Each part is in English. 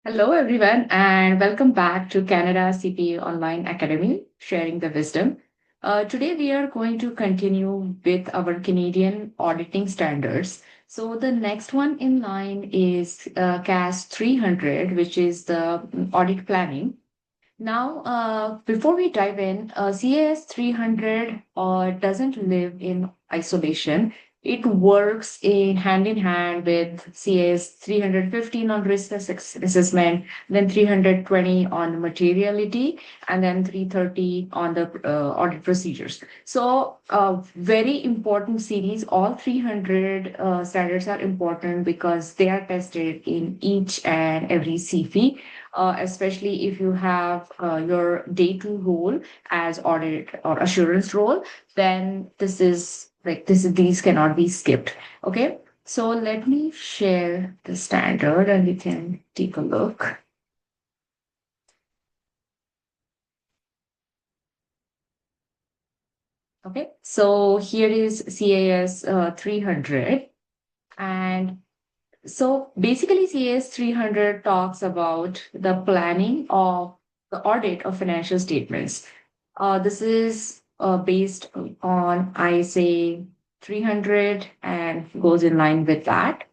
Hello, everyone, and welcome back to Canada CPA Online Academy, sharing the wisdom. Today, we are going to continue with our Canadian auditing standards. So, the next one in line is CAS 300, which is the audit planning. Now, before we dive in, CAS 300 doesn't live in isolation. It works in hand with CAS 315 on assessment, then 320 on materiality, and then 330 on the audit procedures. So, very important series. All 300 standards are important because they are tested in each and every CFE, especially if you have your day two role as audit or assurance role, then these cannot be skipped. Okay. So let me share the standard and we can take a look. Okay. So here is CAS 300. And so basically, CAS 300 talks about the planning of the audit of financial statements. This is based on ISA 300 and goes in line with that.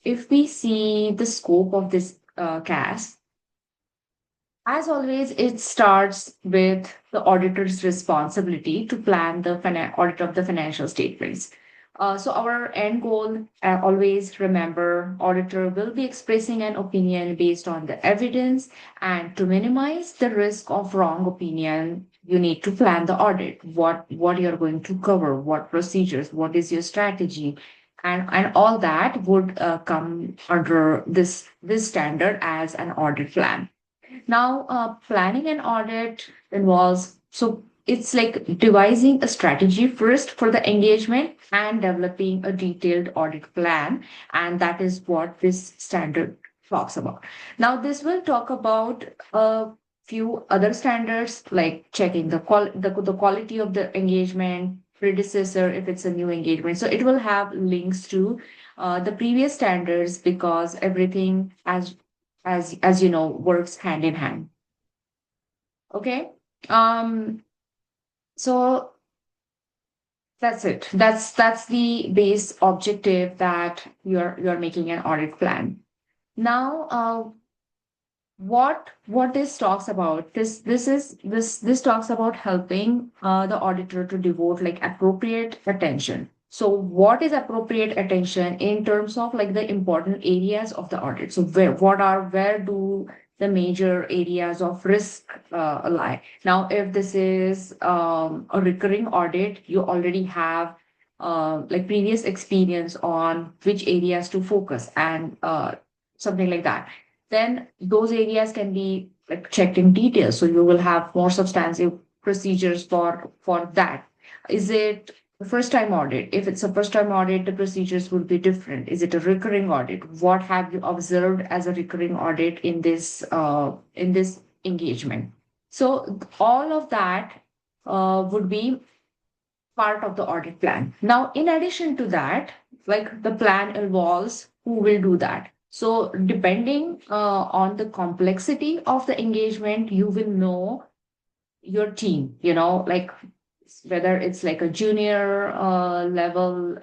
If we see the scope of this CAS, as always, it starts with the auditor's responsibility to plan the audit of the financial statements. So our end goal, always remember, auditor will be expressing an opinion based on the evidence, and to minimize the risk of wrong opinion, you need to plan the audit. What you're going to cover, what procedures, what is your strategy, and all that would come under this standard as an audit plan. Now, planning an audit involves, so it's like devising a strategy first for the engagement and developing a detailed audit plan. And that is what this standard talks about. Now, this will talk about a few other standards like checking the quality of the engagement, predecessor if it's a new engagement. So it will have links to the previous standards because everything as you know works hand in hand. Okay. Um so that's it. That's the base objective that you're making an audit plan. Now, what this talks about, this talks about helping the auditor to devote like appropriate attention. So what is appropriate attention in terms of like the important areas of the audit? So where do the major areas of risk lie? Now if this is a recurring audit, you already have like previous experience on which areas to focus and something like that, then those areas can be like checked in detail. So you will have more substantive procedures for that. Is it a first time audit? If it's a first time audit, the procedures would be different. Is it a recurring audit? What have you observed as a recurring audit in this engagement? So all of that would be part of the audit plan. Now, in addition to that, like the plan involves who will do that. So, depending on the complexity of the engagement, you will know your team, like whether it's like a junior level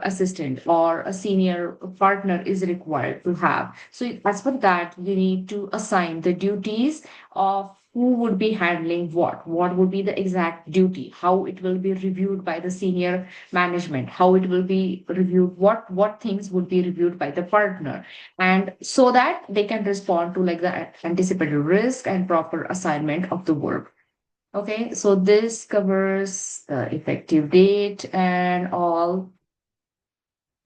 assistant or a senior partner is required to have. So as for that, you need to assign the duties of who would be handling what would be the exact duty, how it will be reviewed by the senior management, how it will be reviewed, what things would be reviewed by the partner, and so that they can respond to like the anticipated risk and proper assignment of the work. Okay, so this covers the effective date and all.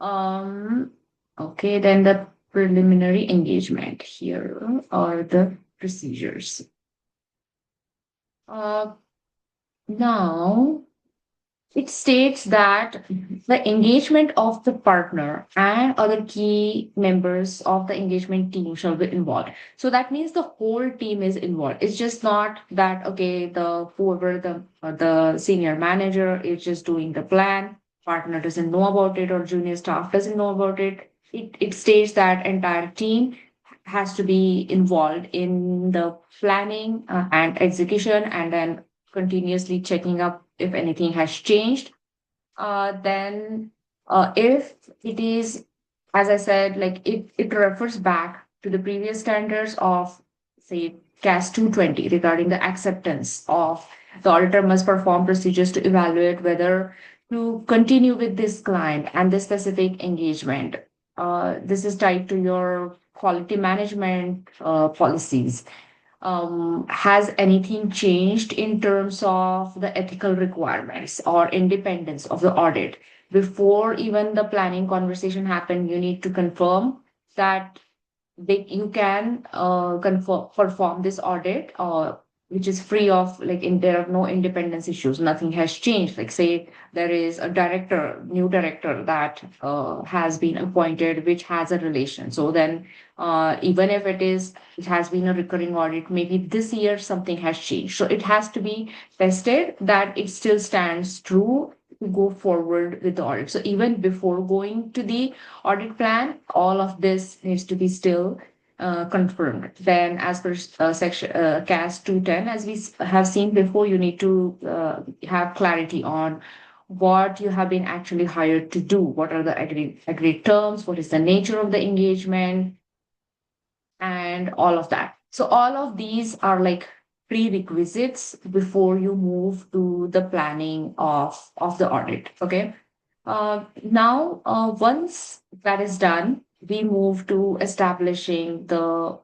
Um, okay, then the preliminary engagement here are the procedures. Uh, Now it states that the engagement of the partner and other key members of the engagement team shall be involved. So that means the whole team is involved. It's just not that okay, the whoever the senior manager is just doing the plan, partner doesn't know about it, or junior staff doesn't know about it. It states that entire team has to be involved in the planning and execution, and then continuously checking up if anything has changed. Then if it is, as I said, like it refers back to the previous standards of, say, CAS 220 regarding the acceptance of the auditor must perform procedures to evaluate whether to continue with this client and this specific engagement. This is tied to your quality management policies. Has anything changed in terms of the ethical requirements or independence of the audit? Before even the planning conversation happened, you need to confirm that you can perform this audit, which is free of, like, there are no independence issues, nothing has changed. Like, say there is a new director that has been appointed, which has a relation. So then even if it has been a recurring audit, maybe this year something has changed, so it has to be tested that it still stands true to go forward with the audit. So even before going to the audit plan, all of this needs to be still confirmed. Then, as per section CAS 210, as we have seen before, you need to have clarity on what you have been actually hired to do, what are the agreed terms, what is the nature of the engagement, and all of that. So all of these are like prerequisites before you move to the planning of the audit. Okay. Now, once that is done, we move to establishing the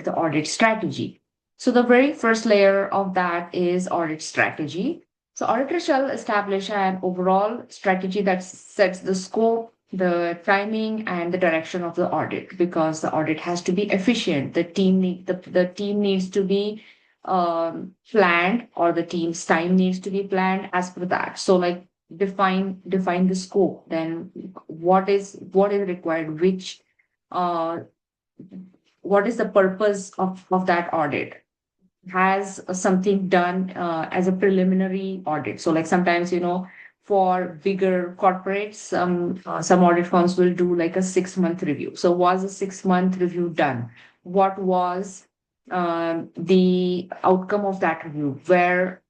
audit strategy. So the very first layer of that is audit strategy. So auditor shall establish an overall strategy that sets the scope, the timing, and the direction of the audit, because the audit has to be efficient. The team needs to be planned, or the team's time needs to be planned as per that. So, like, define the scope. Then what is required, which uh what is the purpose of that audit? Has something done as a preliminary audit? So, like, sometimes, for bigger corporates, some audit firms will do like a 6-month review. So was a 6-month review done? What was the outcome of that review? Where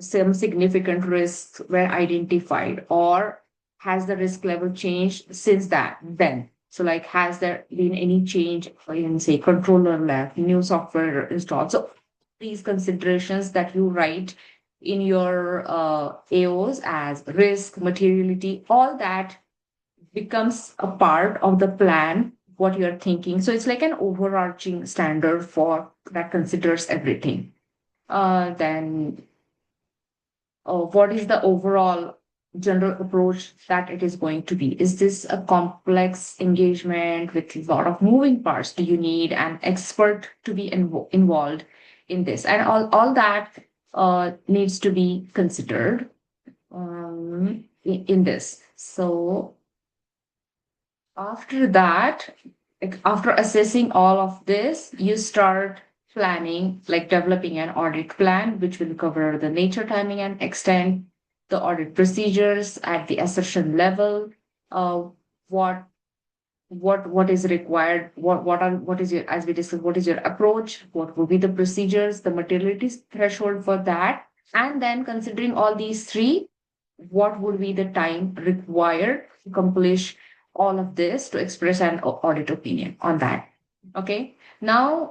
some significant risks were identified, or has the risk level changed since that then? So, like, has there been any change in, say, controller left, new software installed? So these considerations that you write in your AOs as risk, materiality, all that becomes a part of the plan, what you're thinking. So it's like an overarching standard for that considers everything. Then what is the overall general approach that it is going to be? Is this a complex engagement with a lot of moving parts? Do you need an expert to be involved in this? And all that needs to be considered in this. So after that, like, after assessing all of this, you start planning, like developing an audit plan, which will cover the nature, timing, and extent, the audit procedures at the assertion level, uh, what what is required, what is your, as we discussed, what is your approach, what will be the procedures, the materiality threshold for that, and then considering all these three, what would be the time required to accomplish all of this, to express an audit opinion on that. Okay. Now,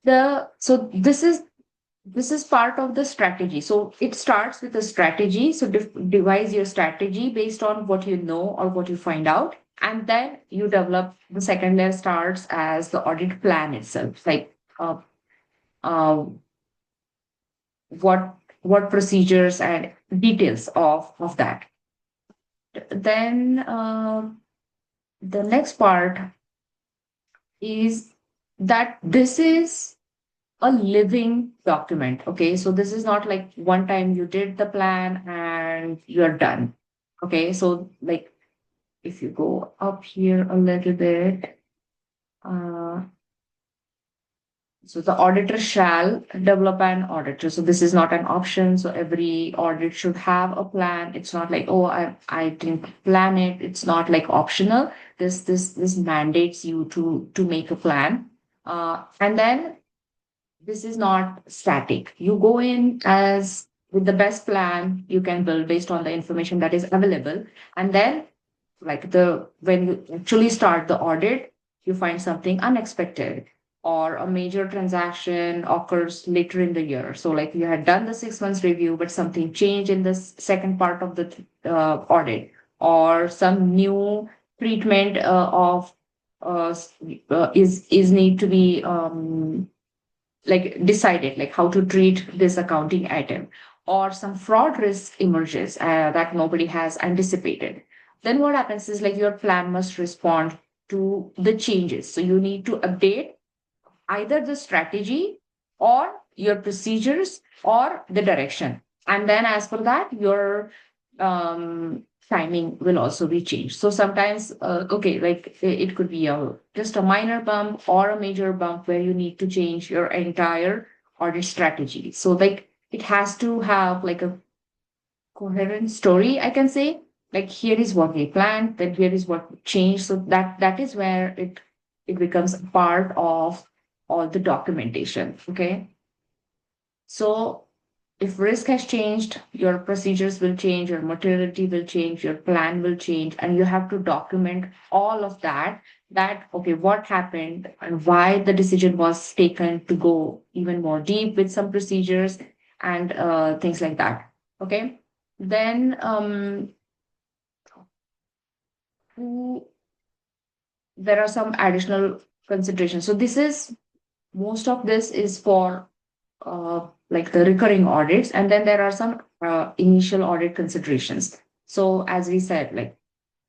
the so this is part of the strategy. So it starts with a strategy. So devise your strategy based on what you know or what you find out. And then you develop, the second layer starts as the audit plan itself. Like, uh, what procedures and details of that. Then the next part is that this is a living document. Okay, so this is not like one time you did the plan and you're done. Okay, so, like, if you go up here a little bit, uh, So the auditor shall develop an auditor. So this is not an option. So every audit should have a plan. It's not like, oh, I didn't plan it. It's not like optional. This mandates you to make a plan. And then this is not static. You go in as with the best plan you can build based on the information that is available. And then like the when you actually start the audit, you find something unexpected or a major transaction occurs later in the year. So like you had done the 6 months review, but something changed in the second part of the audit, or some new treatment of is need to be like decided, like how to treat this accounting item, or some fraud risk emerges that nobody has anticipated. Then what happens is like your plan must respond to the changes. So you need to update either the strategy or your procedures or the direction. And then as for that, your timing will also be changed. So sometimes, okay, like it could be just a minor bump or a major bump where you need to change your entire audit strategy. So like it has to have like a coherent story, I can say. Like here is what we planned, then here is what changed. So that is where it becomes a part of all the documentation. Okay. So if risk has changed, your procedures will change, your materiality will change, your plan will change, and you have to document all of that. That, okay, what happened and why the decision was taken to go even more deep with some procedures and things like that. Okay. Then mm, there are some additional considerations. So this is most of this is for like the recurring audits, and then there are some initial audit considerations. So as we said, like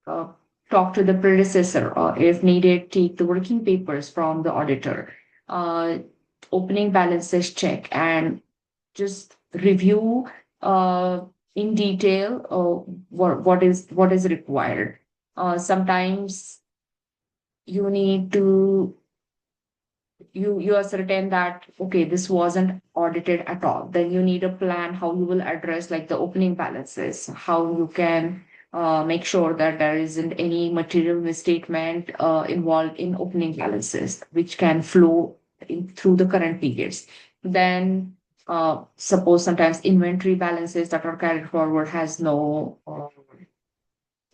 uh, talk to the predecessor, or if needed, take the working papers from the auditor, uh, opening balances check, and just review in detail what is required. Sometimes you need to you are certain that okay, this wasn't audited at all, then you need a plan how you will address like the opening balances, how you can make sure that there isn't any material misstatement involved in opening balances which can flow through the current periods. Then suppose sometimes inventory balances that are carried forward has no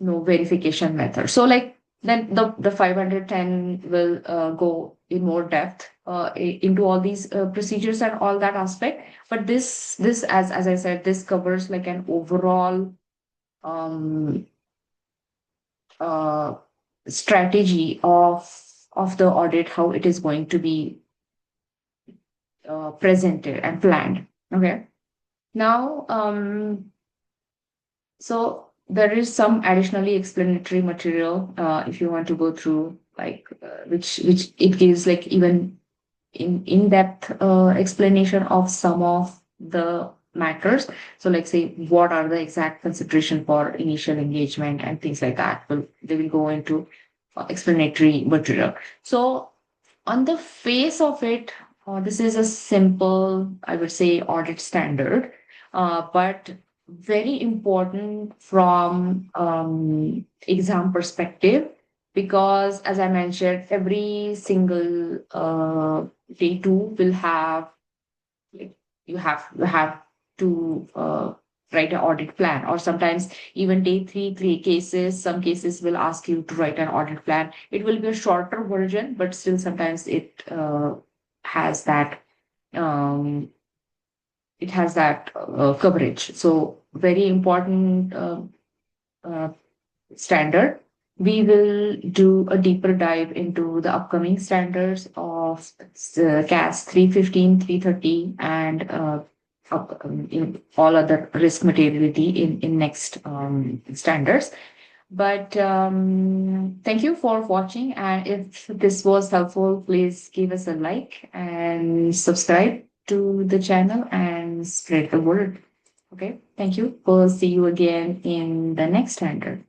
verification method. So like then the 510 will go in more depth into all these procedures and all that aspect. But this as I said, this covers like an overall um uh strategy of the audit, how it is going to be presented and planned. Okay. Now so there is some additionally explanatory material if you want to go through like which it gives like even in-depth explanation of some of the matters. So like say what are the exact consideration for initial engagement and things like that. They will go into explanatory material. So on the face of it, this is a simple, I would say, audit standard, but very important from exam perspective, because as I mentioned, every single day two will have like you have to write an audit plan, or sometimes even day three cases, some cases will ask you to write an audit plan. It will be a shorter version, but still sometimes has that um, it has that coverage. So very important uh, standard. We will do a deeper dive into the upcoming standards of CAS 315, 330, and in all other risk materiality in next standards. But thank you for watching. And if this was helpful, please give us a like and subscribe to the channel and spread the word. Okay, thank you. We'll see you again in the next standard.